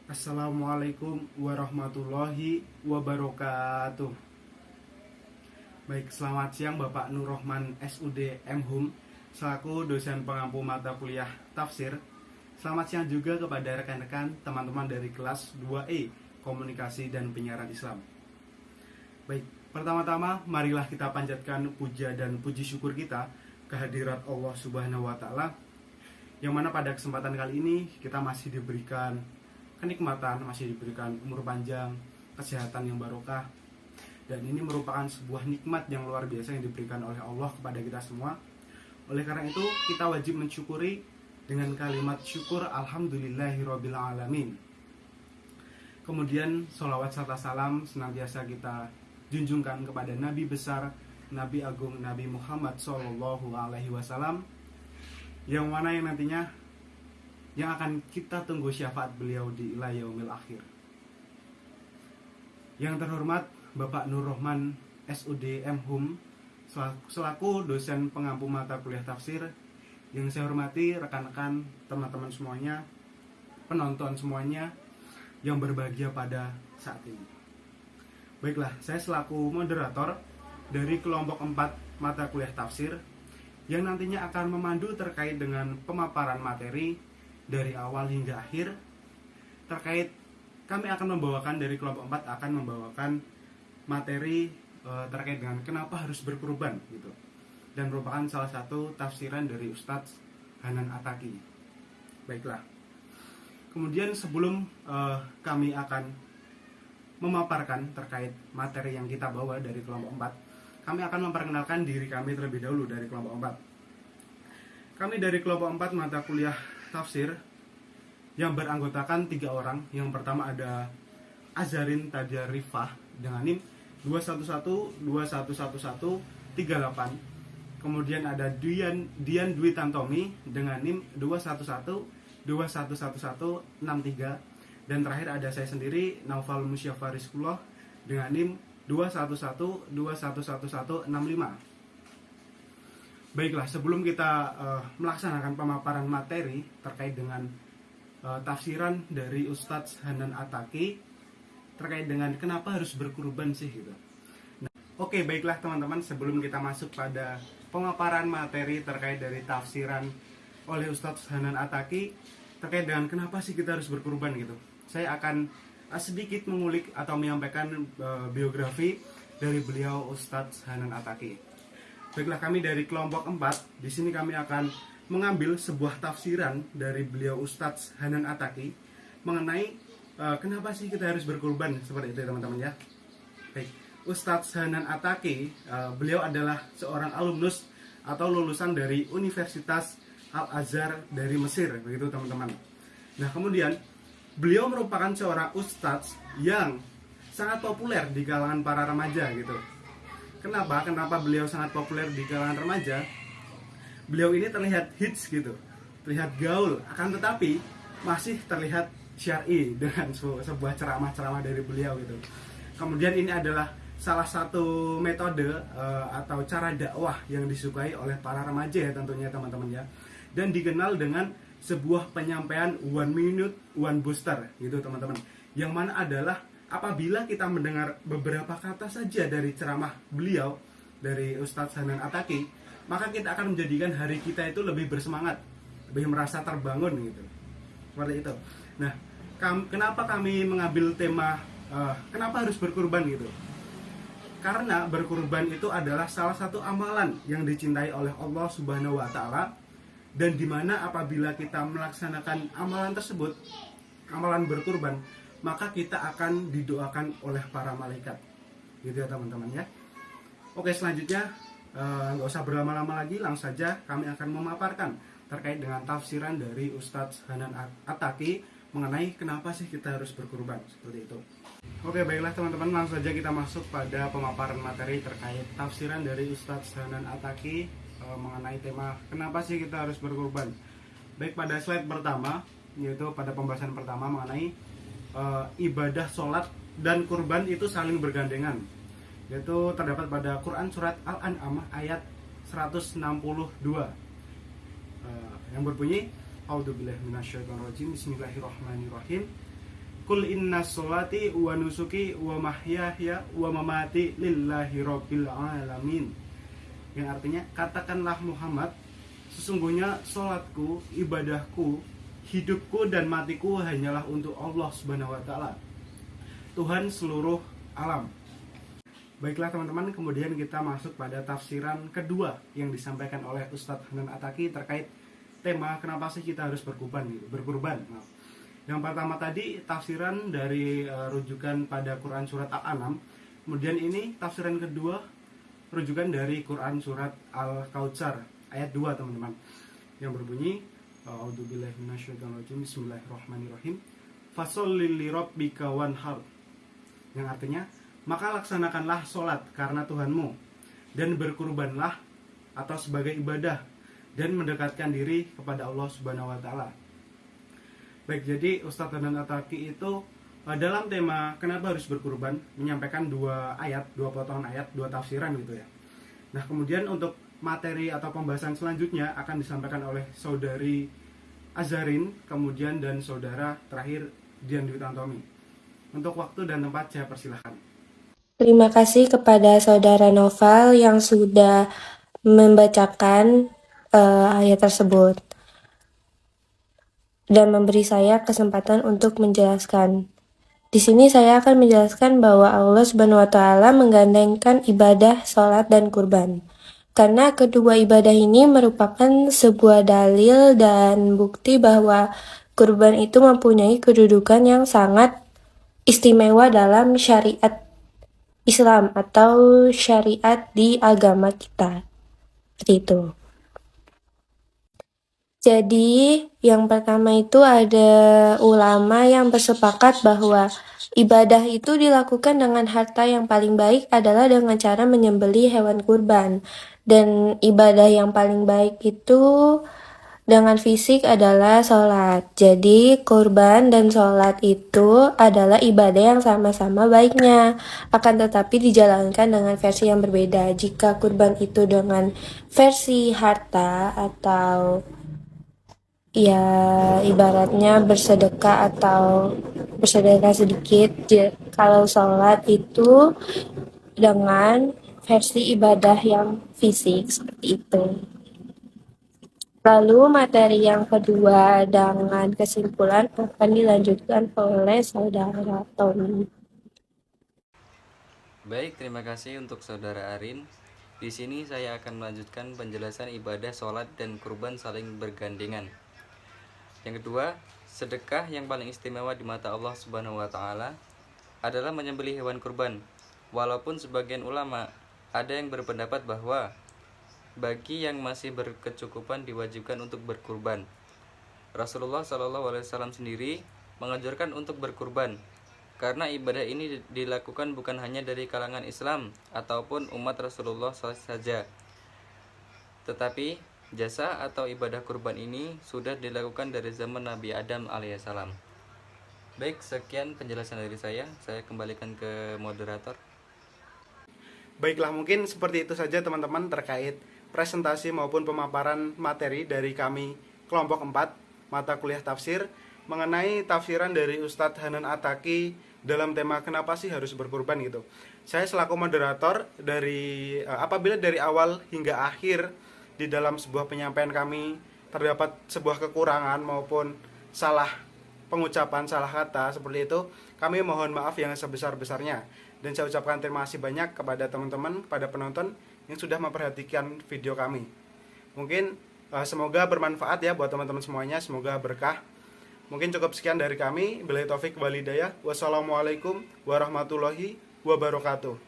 Assalamualaikum warahmatullahi wabarakatuh. Baik, selamat siang Bapak Nur Rohman SUD M.Hum selaku dosen pengampu mata kuliah tafsir. Selamat siang juga kepada rekan-rekan teman-teman dari kelas 2E Komunikasi dan Penyiaran Islam. Baik, pertama-tama marilah kita panjatkan puja dan puji syukur kita kehadirat Allah Subhanahu wa taala, yang mana pada kesempatan kali ini kita masih diberikan kenikmatan, masih diberikan umur panjang, kesehatan yang barokah. Dan ini merupakan sebuah nikmat yang luar biasa yang diberikan oleh Allah kepada kita semua. Oleh karena itu, kita wajib mensyukuri dengan kalimat syukur alhamdulillahirabbil alamin. Kemudian sholawat serta salam senantiasa kita junjungkan kepada Nabi besar, Nabi agung, Nabi Muhammad SAW, yang mana yang nantinya yang akan kita tunggu syafaat beliau di ila yaumil akhir. Yang terhormat Bapak Nur Rohman SUD M.Hum selaku dosen pengampu mata kuliah tafsir, yang saya hormati rekan-rekan, teman-teman semuanya, penonton semuanya yang berbahagia pada saat ini. Baiklah, saya selaku moderator dari kelompok 4 mata kuliah tafsir yang nantinya akan memandu terkait dengan pemaparan materi dari awal hingga akhir. Terkait, kami akan membawakan dari kelompok 4 akan membawakan materi terkait dengan kenapa harus berkurban gitu, dan merupakan salah satu tafsiran dari Ustadz Hanan Attaqi. Baiklah, kemudian sebelum kami akan memaparkan terkait materi yang kita bawa dari kelompok 4, kami akan memperkenalkan diri kami terlebih dahulu dari kelompok 4. Kami dari kelompok 4 mata kuliah tafsir yang beranggotakan 3 orang. Yang pertama ada Azarin Tadia Rifah dengan NIM 211211138. Kemudian ada Dian Dwi Tantomi dengan NIM 211211163. Dan terakhir ada saya sendiri, Naufal Musyafa Rizkullah dengan NIM 211211165. Baiklah, sebelum kita melaksanakan pemaparan materi terkait dengan tafsiran dari Ustadz Hanan Attaqi terkait dengan kenapa harus berkurban sih gitu. Nah, oke, baiklah teman-teman, sebelum kita masuk pada pemaparan materi terkait dari tafsiran oleh Ustadz Hanan Attaqi terkait dengan kenapa sih kita harus berkurban gitu, saya akan sedikit mengulik atau menyampaikan biografi dari beliau Ustadz Hanan Attaqi. Baiklah, kami dari kelompok 4 di sini kami akan mengambil sebuah tafsiran dari beliau Ustadz Hanan Attaqi mengenai kenapa sih kita harus berkurban, seperti itu teman-teman ya. Baik, Ustadz Hanan Attaqi beliau adalah seorang alumnus atau lulusan dari Universitas Al-Azhar dari Mesir, begitu teman-teman. Nah, kemudian beliau merupakan seorang ustadz yang sangat populer di kalangan para remaja gitu. Kenapa beliau sangat populer di kalangan remaja? Beliau ini terlihat hits gitu, terlihat gaul, akan tetapi masih terlihat syar'i dengan sebuah ceramah-ceramah dari beliau gitu. Kemudian ini adalah salah satu metode atau cara dakwah yang disukai oleh para remaja ya tentunya teman-teman ya. Dan dikenal dengan sebuah penyampaian one minute one booster gitu teman-teman. Yang mana adalah apabila kita mendengar beberapa kata saja dari ceramah beliau, dari Ustadz Hanan Attaqi, maka kita akan menjadikan hari kita itu lebih bersemangat, lebih merasa terbangun gitu. Seperti itu. Nah, kenapa kami mengambil tema kenapa harus berkurban gitu? Karena berkurban itu adalah salah satu amalan yang dicintai oleh Allah Subhanahu wa taala, dan dimana apabila kita melaksanakan amalan tersebut, amalan berkurban, maka kita akan didoakan oleh para malaikat gitu ya teman-teman ya. Oke, selanjutnya nggak usah berlama-lama lagi, langsung saja kami akan memaparkan terkait dengan tafsiran dari Ustadz Hanan Attaqi mengenai kenapa sih kita harus berkurban, seperti itu. Oke, baiklah teman-teman, langsung saja kita masuk pada pemaparan materi terkait tafsiran dari Ustadz Hanan Attaqi mengenai tema kenapa sih kita harus berkurban. Baik, pada slide pertama, yaitu pada pembahasan pertama mengenai ibadah sholat dan kurban itu saling bergandengan, yaitu terdapat pada Quran surat Al-An'am ayat 162 yang berbunyi A'udzubillahi minasyaitonirrajim. Bismillahirrahmanirrahim. Kul inna sholati wa nusuki wa mahyaya wa mamati lillahi rabbil alamin. Yang artinya, katakanlah Muhammad, sesungguhnya sholatku, ibadahku, hidupku dan matiku hanyalah untuk Allah Subhanahu wa taala, Tuhan seluruh alam. Baiklah teman-teman, kemudian kita masuk pada tafsiran kedua yang disampaikan oleh Ustadz Hanan Attaqi terkait tema kenapa sih kita harus berkurban. Yang pertama tadi tafsiran dari rujukan pada Quran surat Al-An'am. Kemudian ini tafsiran kedua rujukan dari Quran surat Al-Kautsar ayat 2 teman-teman, yang berbunyi A'udzubillahi minasyaitonirrajim, bismillahirrahmanirrahim, fasholli lirabbika wanhar. Yang artinya, maka laksanakanlah sholat karena Tuhanmu, dan berkurbanlah atau sebagai ibadah, dan mendekatkan diri kepada Allah Subhanahu wa taala. Baik, jadi Ustadz Hanan Attaqi itu dalam tema kenapa harus berkurban menyampaikan dua potongan ayat, dua tafsiran gitu ya. Nah, kemudian untuk materi atau pembahasan selanjutnya akan disampaikan oleh saudari Azharin, kemudian dan saudara terakhir Dian Dwi Tantomi. Untuk waktu dan tempat saya persilahkan. Terima kasih kepada saudara Noval yang sudah membacakan ayat tersebut dan memberi saya kesempatan untuk menjelaskan. Di sini saya akan menjelaskan bahwa Allah Subhanahu wa taala menggandengkan ibadah, sholat, dan kurban. Karena kedua ibadah ini merupakan sebuah dalil dan bukti bahwa kurban itu mempunyai kedudukan yang sangat istimewa dalam syariat Islam atau syariat di agama kita. Seperti itu. Jadi, yang pertama itu ada ulama yang bersepakat bahwa ibadah itu dilakukan dengan harta yang paling baik adalah dengan cara menyembelih hewan kurban. Dan ibadah yang paling baik itu dengan fisik adalah sholat. Jadi, kurban dan sholat itu adalah ibadah yang sama-sama baiknya. Akan tetapi dijalankan dengan versi yang berbeda. Jika kurban itu dengan versi harta atau ya ibaratnya bersedekah atau bersedekah sedikit. Kalau sholat itu dengan versi ibadah yang fisik seperti itu. Lalu materi yang kedua dengan kesimpulan akan dilanjutkan oleh saudara Tommy. Baik, terima kasih untuk saudara Arin. Di sini saya akan melanjutkan penjelasan ibadah sholat dan kurban saling bergandengan. Yang kedua, sedekah yang paling istimewa di mata Allah Subhanahu wa taala adalah menyembelih hewan kurban. Walaupun sebagian ulama ada yang berpendapat bahwa bagi yang masih berkecukupan diwajibkan untuk berkurban. Rasulullah SAW sendiri mengajarkan untuk berkurban, karena ibadah ini dilakukan bukan hanya dari kalangan Islam ataupun umat Rasulullah saja, tetapi jasa atau ibadah kurban ini sudah dilakukan dari zaman Nabi Adam alaihissalam. Baik, sekian penjelasan dari saya kembalikan ke moderator. Baiklah, mungkin seperti itu saja teman-teman terkait presentasi maupun pemaparan materi dari kami kelompok 4 mata kuliah tafsir mengenai tafsiran dari Ustadz Hanan Attaqi dalam tema kenapa sih harus berkurban gitu. Saya selaku moderator dari apabila dari awal hingga akhir di dalam sebuah penyampaian kami terdapat sebuah kekurangan maupun salah pengucapan, salah kata seperti itu, kami mohon maaf yang sebesar-besarnya. Dan saya ucapkan terima kasih banyak kepada teman-teman, kepada penonton yang sudah memperhatikan video kami. Mungkin semoga bermanfaat ya buat teman-teman semuanya, semoga berkah. Mungkin cukup sekian dari kami. Billahi taufik wal hidayah. Wassalamualaikum warahmatullahi wabarakatuh.